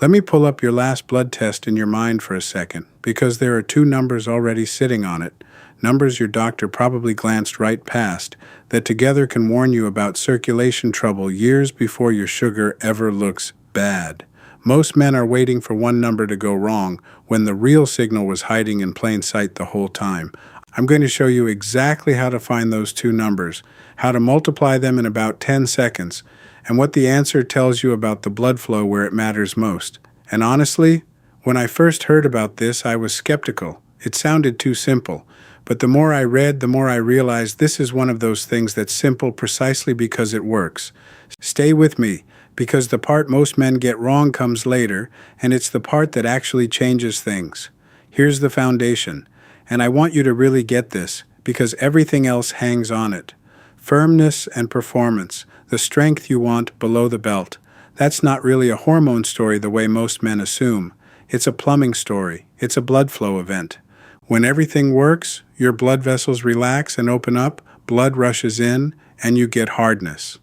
Let me pull up your last blood test in your mind for a second, because there are two numbers already sitting on it, numbers your doctor probably glanced right past, that together can warn you about circulation trouble years before your sugar ever looks bad. Most men are waiting for one number to go wrong when the real signal was hiding in plain sight the whole time. I'm going to show you exactly how to find those two numbers, how to multiply them in about 10 seconds, and what the answer tells you about the blood flow where it matters most. And honestly, when I first heard about this, I was skeptical. It sounded too simple. But the more I read, the more I realized this is one of those things that's simple precisely because it works. Stay with me, because the part most men get wrong comes later, and it's the part that actually changes things. Here's the foundation, and I want you to really get this, because everything else hangs on it. Firmness and performance, the strength you want below the belt. That's not really a hormone story the way most men assume. It's a plumbing story. It's a blood flow event. When everything works, your blood vessels relax and open up, blood rushes in, and you get hardness.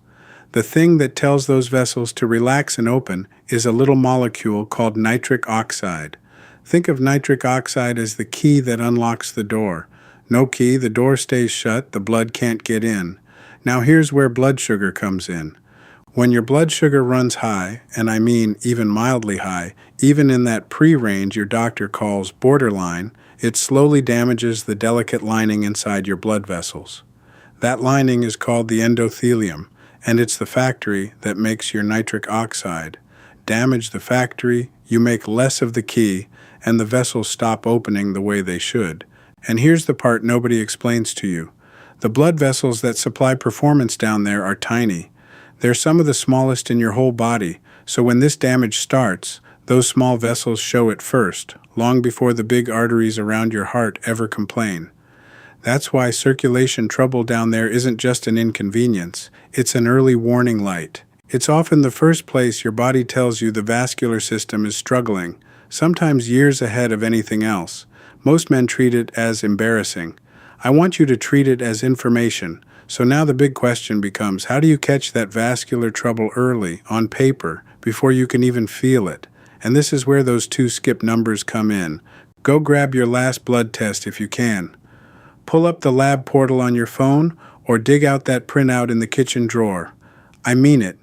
The thing that tells those vessels to relax and open is a little molecule called nitric oxide. Think of nitric oxide as the key that unlocks the door. No key, the door stays shut, the blood can't get in. Now here's where blood sugar comes in. When your blood sugar runs high, and I mean even mildly high, even in that pre-range your doctor calls borderline, it slowly damages the delicate lining inside your blood vessels. That lining is called the endothelium, and it's the factory that makes your nitric oxide. Damage the factory, you make less of the key, and the vessels stop opening the way they should. And here's the part nobody explains to you. The blood vessels that supply performance down there are tiny. They're some of the smallest in your whole body, so when this damage starts, those small vessels show it first, long before the big arteries around your heart ever complain. That's why circulation trouble down there isn't just an inconvenience, it's an early warning light. It's often the first place your body tells you the vascular system is struggling, sometimes years ahead of anything else. Most men treat it as embarrassing. I want you to treat it as information. So now the big question becomes, how do you catch that vascular trouble early, on paper, before you can even feel it? And this is where those two skip numbers come in. Go grab your last blood test if you can. Pull up the lab portal on your phone, or dig out that printout in the kitchen drawer. I mean it.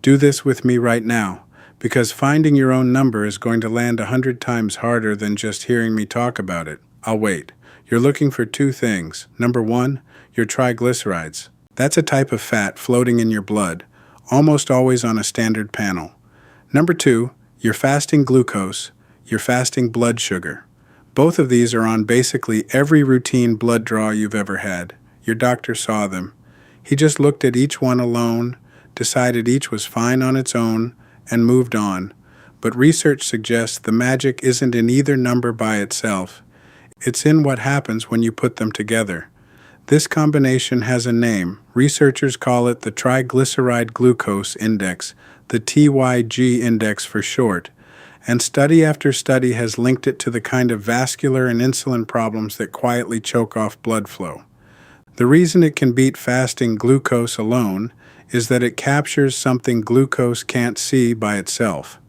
Do this with me right now, because finding your own number is going to land 100 times harder than just hearing me talk about it. I'll wait. You're looking for two things. Number one, your triglycerides. That's a type of fat floating in your blood, almost always on a standard panel. Number two, your fasting glucose, your fasting blood sugar. Both of these are on basically every routine blood draw you've ever had. Your doctor saw them. He just looked at each one alone, decided each was fine on its own, and moved on. But research suggests the magic isn't in either number by itself. It's in what happens when you put them together. This combination has a name. Researchers call it the triglyceride glucose index, the TYG index for short, and study after study has linked it to the kind of vascular and insulin problems that quietly choke off blood flow. The reason it can beat fasting glucose alone is that it captures something glucose can't see by itself.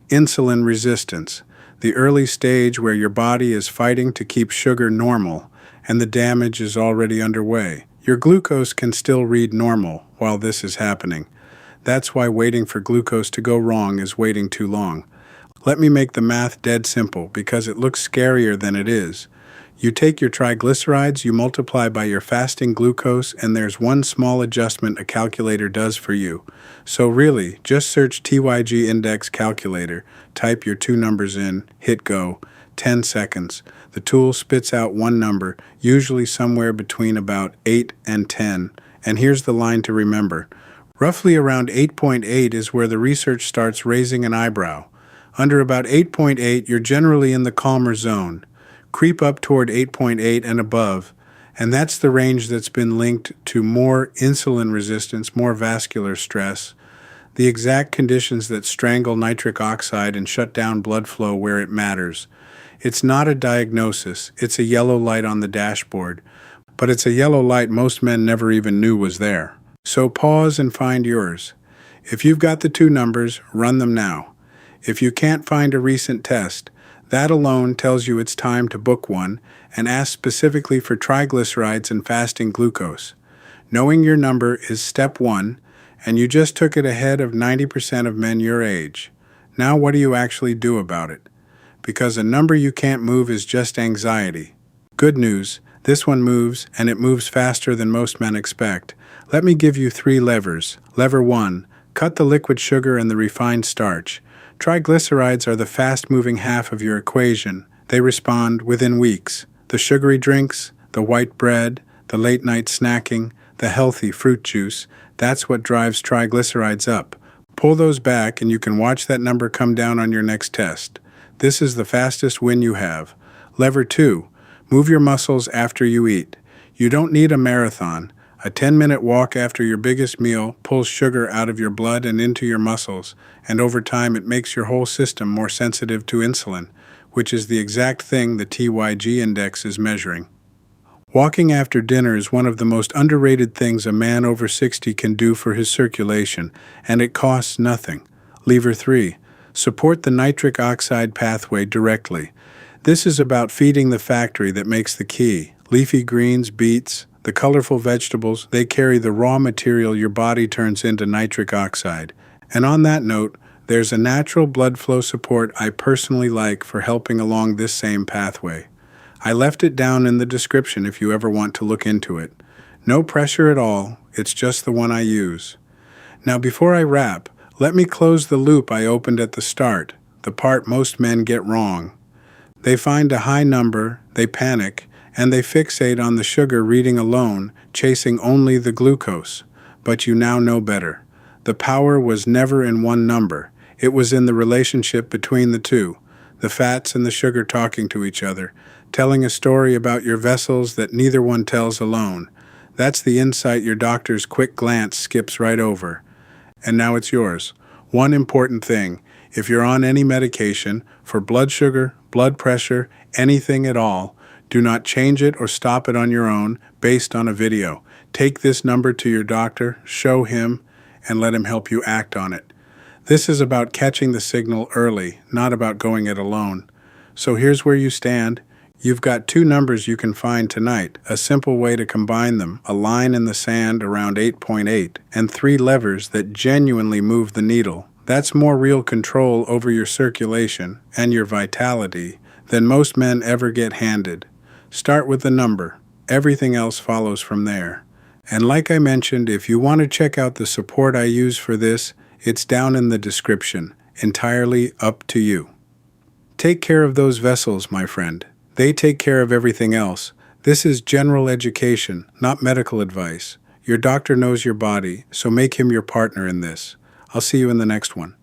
Insulin resistance, the early stage where your body is fighting to keep sugar normal, and the damage is already underway. Your glucose can still read normal while this is happening. That's why waiting for glucose to go wrong is waiting too long. Let me make the math dead simple because it looks scarier than it is. You take your triglycerides, you multiply by your fasting glucose, and there's one small adjustment a calculator does for you. So really, just search TYG index calculator, type your two numbers in, hit go, 10 seconds. The tool spits out one number, usually somewhere between about 8 and 10. And here's the line to remember. Roughly around 8.8 is where the research starts raising an eyebrow. Under about 8.8, you're generally in the calmer zone. Creep up toward 8.8 and above, and that's the range that's been linked to more insulin resistance, more vascular stress, the exact conditions that strangle nitric oxide and shut down blood flow where it matters. It's not a diagnosis, it's a yellow light on the dashboard, but it's a yellow light most men never even knew was there. So pause and find yours. If you've got the two numbers, run them now. If you can't find a recent test, that alone tells you it's time to book one and ask specifically for triglycerides and fasting glucose. Knowing your number is step one, and you just took it ahead of 90% of men your age. Now what do you actually do about it? Because a number you can't move is just anxiety. Good news, this one moves, and it moves faster than most men expect. Let me give you 3 levers. Lever 1, cut the liquid sugar and the refined starch. Triglycerides are the fast-moving half of your equation. They respond within weeks. The sugary drinks, the white bread, the late-night snacking, the healthy fruit juice, that's what drives triglycerides up. Pull those back and you can watch that number come down on your next test. This is the fastest win you have. Lever 2, move your muscles after you eat. You don't need a marathon. A 10-minute walk after your biggest meal pulls sugar out of your blood and into your muscles, and over time it makes your whole system more sensitive to insulin, which is the exact thing the TYG index is measuring. Walking after dinner is one of the most underrated things a man over 60 can do for his circulation, and it costs nothing. Lever 3, support the nitric oxide pathway directly. This is about feeding the factory that makes the key. Leafy greens, beets, the colorful vegetables, they carry the raw material your body turns into nitric oxide. And on that note, there's a natural blood flow support I personally like for helping along this same pathway. I left it down in the description if you ever want to look into it. No pressure at all, it's just the one I use. Now before I wrap, let me close the loop I opened at the start, the part most men get wrong. They find a high number, they panic, and they fixate on the sugar reading alone, chasing only the glucose. But you now know better. The power was never in one number. It was in the relationship between the two, the fats and the sugar talking to each other, telling a story about your vessels that neither one tells alone. That's the insight your doctor's quick glance skips right over. And now it's yours. One important thing, if you're on any medication, for blood sugar, blood pressure, anything at all, do not change it or stop it on your own based on a video. Take this number to your doctor, show him, and let him help you act on it. This is about catching the signal early, not about going it alone. So here's where you stand. You've got 2 numbers you can find tonight, a simple way to combine them, a line in the sand around 8.8, and 3 levers that genuinely move the needle. That's more real control over your circulation and your vitality than most men ever get handed. Start with the number. Everything else follows from there. And like I mentioned, if you want to check out the support I use for this, it's down in the description. Entirely up to you. Take care of those vessels, my friend. They take care of everything else. This is general education, not medical advice. Your doctor knows your body, so make him your partner in this. I'll see you in the next one.